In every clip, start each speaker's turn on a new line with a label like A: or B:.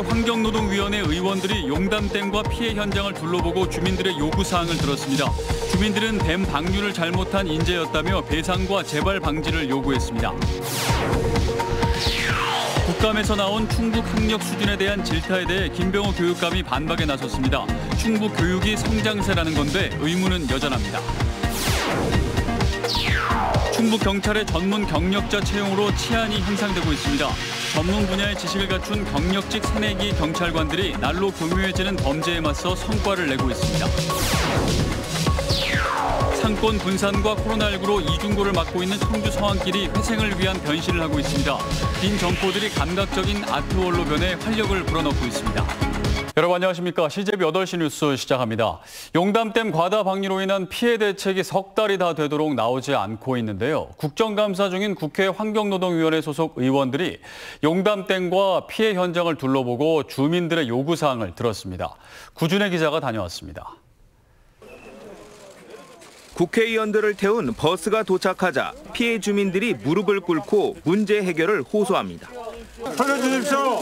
A: 환경노동위원회 의원들이 용담댐과 피해 현장을 둘러보고 주민들의 요구사항을 들었습니다. 주민들은 댐 방류를 잘못한 인재였다며 배상과 재발 방지를 요구했습니다. 국감에서 나온 충북 학력 수준에 대한 질타에 대해 김병호 교육감이 반박에 나섰습니다. 충북 교육이 성장세라는 건데 의문은 여전합니다. 충북 경찰의 전문 경력자 채용으로 치안이 향상되고 있습니다. 전문 분야의 지식을 갖춘 경력직 새내기 경찰관들이 날로 교묘해지는 범죄에 맞서 성과를 내고 있습니다. 상권 분산과 코로나19로 이중고를 맡고 있는 청주 성안길이 회생을 위한 변신을 하고 있습니다. 빈 점포들이 감각적인 아트월로 변해 활력을 불어넣고 있습니다. 여러분 안녕하십니까. CJB 8시 뉴스 시작합니다. 용담댐 과다 방류로 인한 피해 대책이 석 달이 다 되도록 나오지 않고 있는데요. 국정감사 중인 국회 환경노동위원회 소속 의원들이 용담댐과 피해 현장을 둘러보고 주민들의 요구사항을 들었습니다. 구준혜 기자가 다녀왔습니다.
B: 국회의원들을 태운 버스가 도착하자 피해 주민들이 무릎을 꿇고 문제 해결을 호소합니다.
C: 살려주십시오.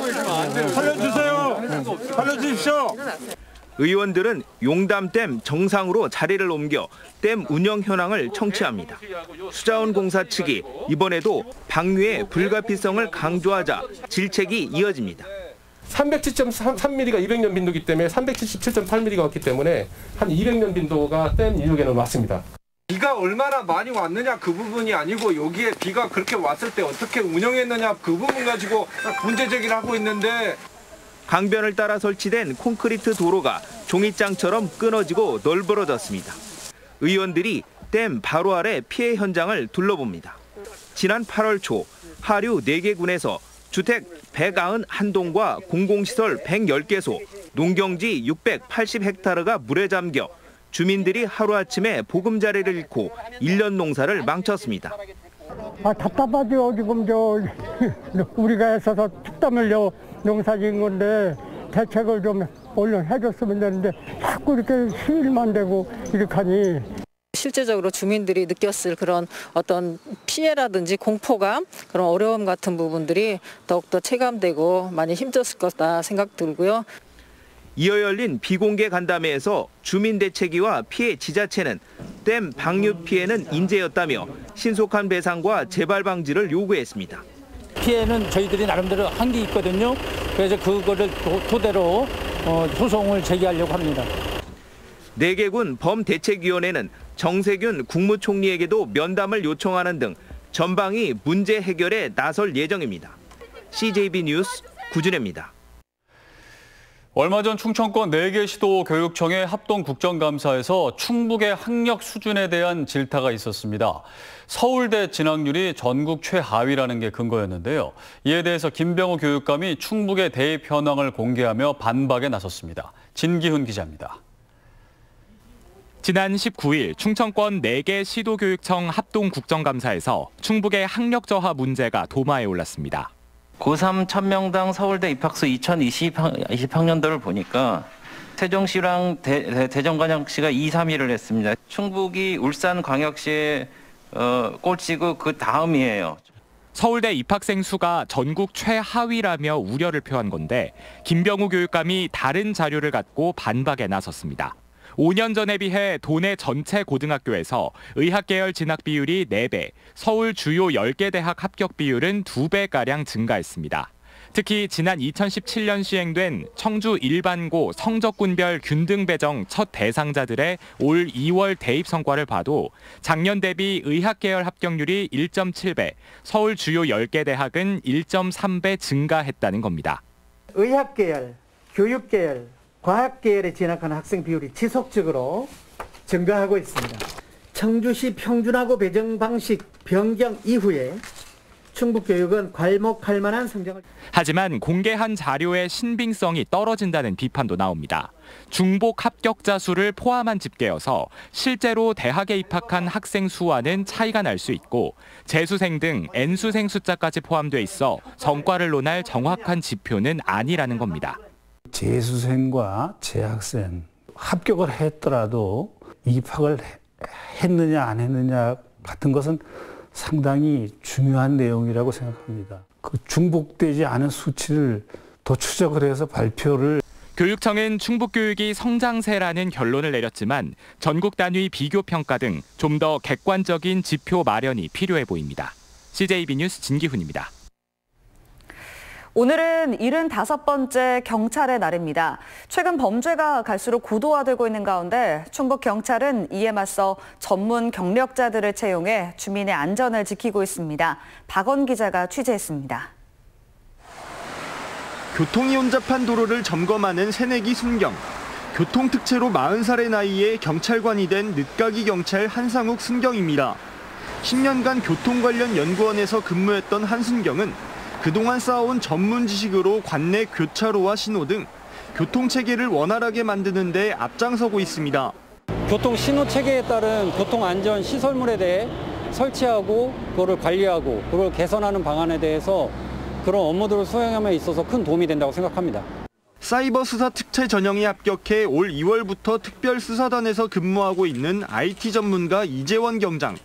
C: 살려주세요. 살려주십시오.
B: 의원들은 용담댐 정상으로 자리를 옮겨 댐 운영 현황을 청취합니다. 수자원공사 측이 이번에도 방류의 불가피성을 강조하자 질책이 이어집니다.
D: 307.3mm가 200년 빈도이기 때문에 377.8mm가 왔기 때문에 한 200년 빈도가 댐 이륙에는 왔습니다.
E: 비가 얼마나 많이 왔느냐 그 부분이 아니고 여기에 비가 그렇게 왔을 때 어떻게 운영했느냐 그 부분 가지고 문제 제기를 하고 있는데
B: 강변을 따라 설치된 콘크리트 도로가 종이장처럼 끊어지고 널브러졌습니다. 의원들이 댐 바로 아래 피해 현장을 둘러봅니다. 지난 8월 초 하류 4개 군에서 주택 191동과 공공시설 110개소, 농경지 680헥타르가 물에 잠겨 주민들이 하루아침에 보금자리를 잃고 1년 농사를 망쳤습니다.
F: 답답하죠. 지금 우리가 애써서 땀 흘려 농사 지은 건데 대책을 좀 얼른 해줬으면 되는데 자꾸 이렇게 시일만 되고 이렇게 하니.
G: 실제적으로 주민들이 느꼈을 그런 어떤 피해라든지 공포감, 그런 어려움 같은 부분들이 더욱더 체감되고 많이 힘들었을 거다 생각 들고요.
B: 이어 열린 비공개 간담회에서 주민대책위와 피해 지자체는 댐 방류 피해는 인재였다며 신속한 배상과 재발 방지를 요구했습니다.
H: 피해는 저희들이 나름대로 한 게 있거든요. 그래서 그거를 토대로 소송을 제기하려고 합니다.
B: 4개군 범대책위원회는 정세균 국무총리에게도 면담을 요청하는 등 전방위 문제 해결에 나설 예정입니다. CJB 뉴스 구준혜입니다.
A: 얼마 전 충청권 4개 시도 교육청의 합동 국정감사에서 충북의 학력 수준에 대한 질타가 있었습니다. 서울대 진학률이 전국 최하위라는 게 근거였는데요. 이에 대해서 김병호 교육감이 충북의 대입 현황을 공개하며 반박에 나섰습니다. 진기훈 기자입니다.
I: 지난 19일 충청권 4개 시도교육청 합동 국정감사에서 충북의 학력 저하 문제가 도마에 올랐습니다.
J: 고3 1000명당 서울대 입학수 2020학년도를 보니까 세종시랑 대전광역시가 2, 3위를 했습니다. 충북이 울산광역시에 꼴찌고 그 다음이에요.
I: 서울대 입학생 수가 전국 최하위라며 우려를 표한 건데 김병호 교육감이 다른 자료를 갖고 반박에 나섰습니다. 5년 전에 비해 도내 전체 고등학교에서 의학계열 진학 비율이 4배, 서울 주요 10개 대학 합격 비율은 2배가량 증가했습니다. 특히 지난 2017년 시행된 청주 일반고 성적군별 균등 배정 첫 대상자들의 올 2월 대입 성과를 봐도 작년 대비 의학계열 합격률이 1.7배, 서울 주요 10개 대학은 1.3배 증가했다는 겁니다.
F: 의학계열, 교육계열, 과학계열에 진학하는 학생 비율이 지속적으로 증가하고 있습니다. 청주시 평준화고 배정 방식 변경 이후에 충북교육은 괄목할 만한 성장을.
I: 하지만 공개한 자료의 신빙성이 떨어진다는 비판도 나옵니다. 중복 합격자 수를 포함한 집계여서 실제로 대학에 입학한 학생 수와는 차이가 날 수 있고 재수생 등 N수생 숫자까지 포함돼 있어 성과를 논할 정확한 지표는 아니라는 겁니다.
K: 재수생과 재학생 합격을 했더라도 입학을 했느냐 안 했느냐 같은 것은 상당히 중요한 내용이라고 생각합니다. 그 중복되지 않은 수치를 더 추적을 해서 발표를.
I: 교육청은 충북교육이 성장세라는 결론을 내렸지만 전국 단위 비교평가 등 좀 더 객관적인 지표 마련이 필요해 보입니다. CJB 뉴스 진기훈입니다.
L: 오늘은 75번째 경찰의 날입니다. 최근 범죄가 갈수록 고도화되고 있는 가운데 충북경찰은 이에 맞서 전문 경력자들을 채용해 주민의 안전을 지키고 있습니다. 박원 기자가 취재했습니다.
M: 교통이 혼잡한 도로를 점검하는 새내기 순경. 교통특채로 40살의 나이에 경찰관이 된 늦가기 경찰 한상욱 순경입니다. 10년간 교통 관련 연구원에서 근무했던 한순경은 그동안 쌓아온 전문 지식으로 관내 교차로와 신호 등 교통체계를 원활하게 만드는 데 앞장서고 있습니다.
N: 교통 신호 체계에 따른 교통안전 시설물에 대해 설치하고 그거를 관리하고 그걸 개선하는 방안에 대해서 그런 업무들을 수행함에 있어서 큰 도움이 된다고 생각합니다.
M: 사이버 수사 특채 전형에 합격해 올 2월부터 특별수사단에서 근무하고 있는 IT 전문가 이재원 경장.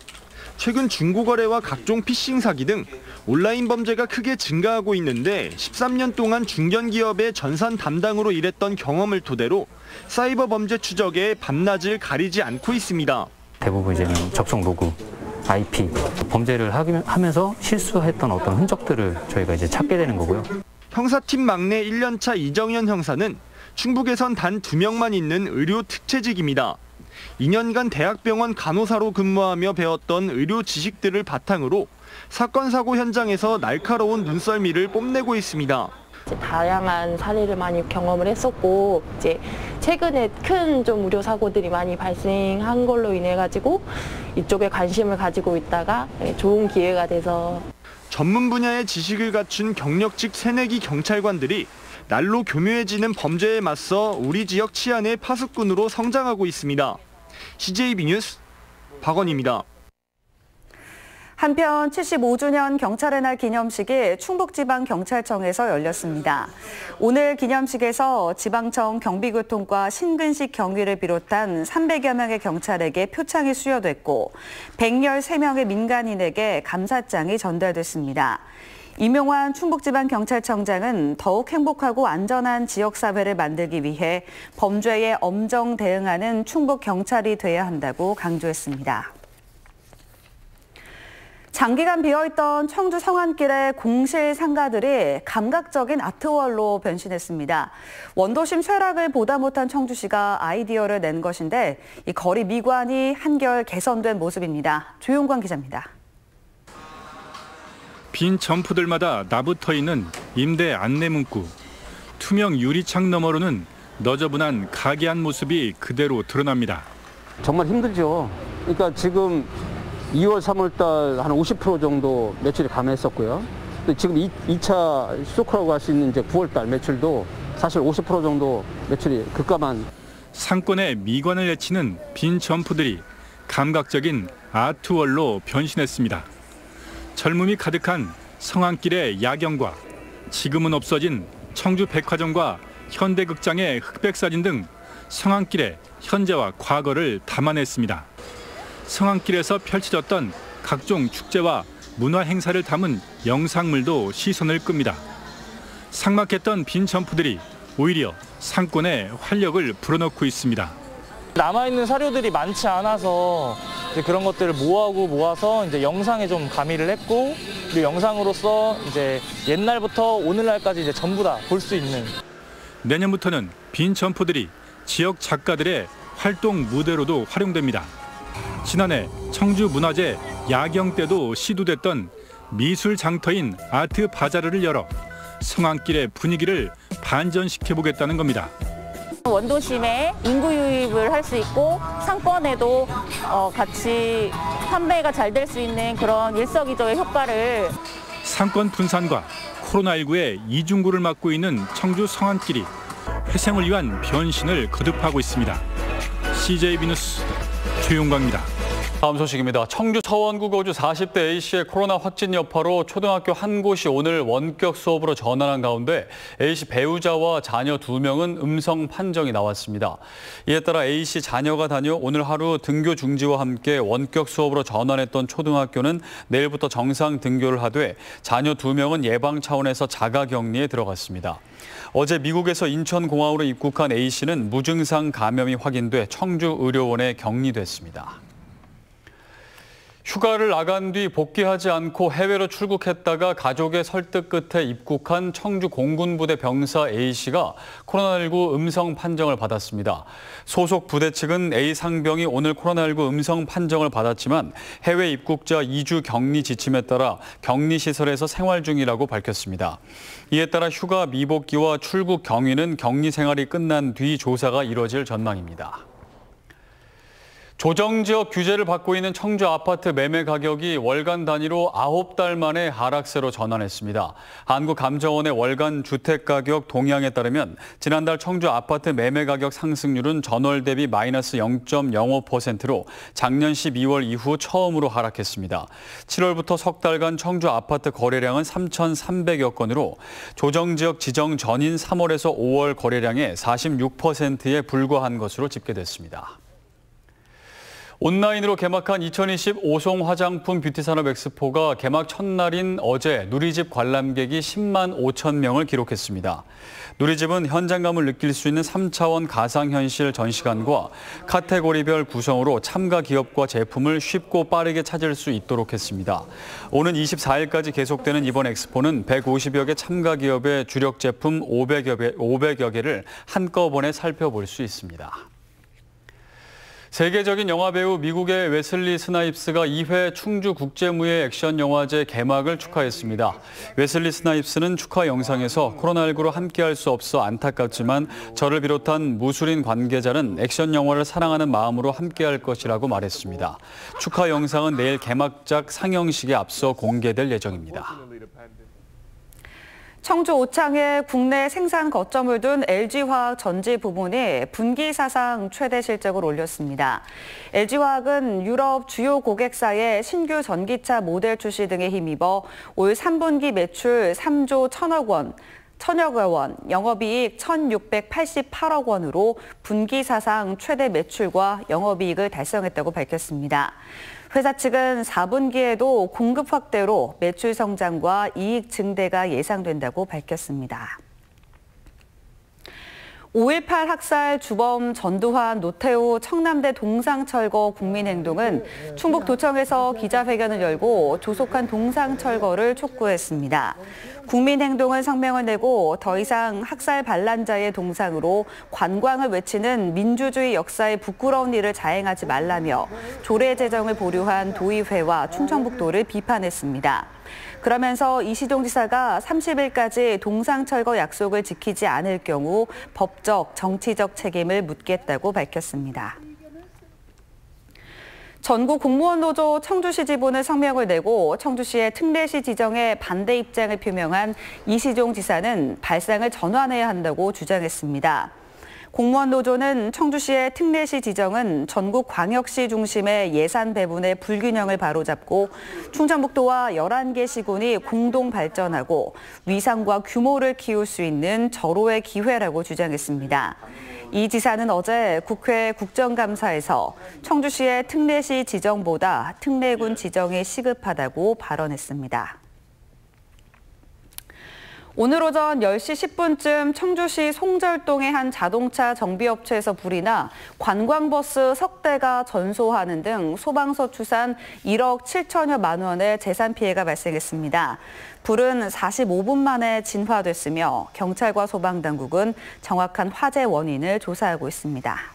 M: 최근 중고거래와 각종 피싱 사기 등 온라인 범죄가 크게 증가하고 있는데 13년 동안 중견기업의 전산 담당으로 일했던 경험을 토대로 사이버 범죄 추적에 밤낮을 가리지 않고 있습니다.
O: 대부분 이제는 접속 로그, IP, 범죄를 하면서 실수했던 어떤 흔적들을 저희가 이제 찾게 되는 거고요.
M: 형사팀 막내 1년차 이정현 형사는 충북에선 단 2명만 있는 의료 특채직입니다. 2년간 대학병원 간호사로 근무하며 배웠던 의료 지식들을 바탕으로 사건 사고 현장에서 날카로운 눈썰미를 뽐내고 있습니다.
P: 다양한 사례를 많이 경험을 했었고 이제 최근에 큰 좀 의료 사고들이 많이 발생한 걸로 인해 가지고 이쪽에 관심을 가지고 있다가 좋은 기회가 돼서
M: 전문 분야의 지식을 갖춘 경력직 새내기 경찰관들이 날로 교묘해지는 범죄에 맞서 우리 지역 치안의 파수꾼으로 성장하고 있습니다. CJB 뉴스 박원입니다.
L: 한편 75주년 경찰의 날 기념식이 충북지방경찰청에서 열렸습니다. 오늘 기념식에서 지방청 경비교통과 신근식 경위를 비롯한 300여 명의 경찰에게 표창이 수여됐고 113명의 민간인에게 감사장이 전달됐습니다. 이명환 충북지방경찰청장은 더욱 행복하고 안전한 지역사회를 만들기 위해 범죄에 엄정 대응하는 충북경찰이 돼야 한다고 강조했습니다. 장기간 비어있던 청주 성안길의 공실 상가들이 감각적인 아트월로 변신했습니다. 원도심 쇠락을 보다 못한 청주시가 아이디어를 낸 것인데 이 거리 미관이 한결 개선된 모습입니다. 조용관 기자입니다.
Q: 빈 점포들마다 나붙어 있는 임대 안내 문구. 투명 유리창 너머로는 너저분한 가게한 모습이 그대로 드러납니다.
N: 정말 힘들죠. 그러니까 지금 2월, 3월 달 한 50% 정도 매출이 감했었고요. 지금 2차 쇼크라고 할 수 있는 이제 9월 달 매출도 사실 50% 정도 매출이 급감한.
Q: 상권의 미관을 내치는 빈 점포들이 감각적인 아트월로 변신했습니다. 젊음이 가득한 성안길의 야경과 지금은 없어진 청주 백화점과 현대극장의 흑백사진 등 성안길의 현재와 과거를 담아냈습니다. 성안길에서 펼쳐졌던 각종 축제와 문화 행사를 담은 영상물도 시선을 끕니다. 삭막했던 빈 점포들이 오히려 상권에 활력을 불어넣고 있습니다.
R: 남아있는 사료들이 많지 않아서 이제 그런 것들을 모아서 이제 영상에 좀 가미를 했고, 그리고 영상으로서 이제 옛날부터 오늘날까지 이제 전부 다 볼 수 있는.
Q: 내년부터는 빈 점포들이 지역 작가들의 활동 무대로도 활용됩니다. 지난해 청주문화제 야경 때도 시도됐던 미술 장터인 아트 바자르를 열어 성안길의 분위기를 반전시켜보겠다는 겁니다.
S: 원도심에 인구 유입을 할 수 있고 상권에도 같이 판매가 잘 될 수 있는 그런 일석이조의 효과를.
Q: 상권 분산과 코로나19의 이중구를 맞고 있는 청주 성안길이 회생을 위한 변신을 거듭하고 있습니다. CJB 뉴스 조용광입니다.
A: 다음 소식입니다. 청주 서원구 거주 40대 A씨의 코로나 확진 여파로 초등학교 한 곳이 오늘 원격 수업으로 전환한 가운데 A씨 배우자와 자녀 2명은 음성 판정이 나왔습니다. 이에 따라 A씨 자녀가 다녀 오늘 하루 등교 중지와 함께 원격 수업으로 전환했던 초등학교는 내일부터 정상 등교를 하되 자녀 2명은 예방 차원에서 자가격리에 들어갔습니다. 어제 미국에서 인천공항으로 입국한 A씨는 무증상 감염이 확인돼 청주의료원에 격리됐습니다. 휴가를 나간 뒤 복귀하지 않고 해외로 출국했다가 가족의 설득 끝에 입국한 청주 공군부대 병사 A씨가 코로나19 음성 판정을 받았습니다. 소속 부대 측은 A 상병이 오늘 코로나19 음성 판정을 받았지만 해외 입국자 2주 격리 지침에 따라 격리시설에서 생활 중이라고 밝혔습니다. 이에 따라 휴가 미복귀와 출국 경위는 격리 생활이 끝난 뒤 조사가 이뤄질 전망입니다. 조정지역 규제를 받고 있는 청주 아파트 매매 가격이 월간 단위로 9달 만에 하락세로 전환했습니다. 한국감정원의 월간 주택가격 동향에 따르면 지난달 청주 아파트 매매 가격 상승률은 전월 대비 마이너스 0.05%로 작년 12월 이후 처음으로 하락했습니다. 7월부터 석 달간 청주 아파트 거래량은 3,300여 건으로 조정지역 지정 전인 3월에서 5월 거래량의 46%에 불과한 것으로 집계됐습니다. 온라인으로 개막한 2020 오송 화장품 뷰티산업 엑스포가 개막 첫날인 어제 누리집 관람객이 10만 5천 명을 기록했습니다. 누리집은 현장감을 느낄 수 있는 3차원 가상현실 전시관과 카테고리별 구성으로 참가 기업과 제품을 쉽고 빠르게 찾을 수 있도록 했습니다. 오는 24일까지 계속되는 이번 엑스포는 150여 개 참가 기업의 주력 제품 500여 개를 한꺼번에 살펴볼 수 있습니다. 세계적인 영화배우 미국의 웨슬리 스나이프스가 2회 충주국제무예 액션영화제 개막을 축하했습니다. 웨슬리 스나이프스는 축하 영상에서 코로나19로 함께할 수 없어 안타깝지만 저를 비롯한 무술인 관계자는 액션영화를 사랑하는 마음으로 함께할 것이라고 말했습니다. 축하 영상은 내일 개막작 상영식에 앞서 공개될 예정입니다.
L: 청주 오창에 국내 생산 거점을 둔 LG화학 전지 부문이 분기 사상 최대 실적을 올렸습니다. LG화학은 유럽 주요 고객사의 신규 전기차 모델 출시 등에 힘입어 올 3분기 매출 3조 1,000여 원, 영업이익 1,688억 원으로 분기 사상 최대 매출과 영업이익을 달성했다고 밝혔습니다. 회사 측은 4분기에도 공급 확대로 매출 성장과 이익 증대가 예상된다고 밝혔습니다. 5.18 학살 주범 전두환, 노태우, 청남대 동상철거 국민행동은 충북도청에서 기자회견을 열고 조속한 동상철거를 촉구했습니다. 국민행동은 성명을 내고 더 이상 학살 반란자의 동상으로 관광을 외치는 민주주의 역사의 부끄러운 일을 자행하지 말라며 조례 제정을 보류한 도의회와 충청북도를 비판했습니다. 그러면서 이시종 지사가 30일까지 동상철거 약속을 지키지 않을 경우 법적, 정치적 책임을 묻겠다고 밝혔습니다. 전국 공무원 노조 청주시 지부는 성명을 내고 청주시의 특례시 지정에 반대 입장을 표명한 이시종 지사는 발상을 전환해야 한다고 주장했습니다. 공무원 노조는 청주시의 특례시 지정은 전국 광역시 중심의 예산 배분의 불균형을 바로잡고 충청북도와 11개 시군이 공동 발전하고 위상과 규모를 키울 수 있는 절호의 기회라고 주장했습니다. 이 지사는 어제 국회 국정감사에서 청주시의 특례시 지정보다 특례군 지정이 시급하다고 발언했습니다. 오늘 오전 10시 10분쯤 청주시 송절동의 한 자동차 정비업체에서 불이 나 관광버스 석 대가 전소하는 등 소방서 추산 1억 7천여만 원의 재산 피해가 발생했습니다. 불은 45분 만에 진화됐으며 경찰과 소방당국은 정확한 화재 원인을 조사하고 있습니다.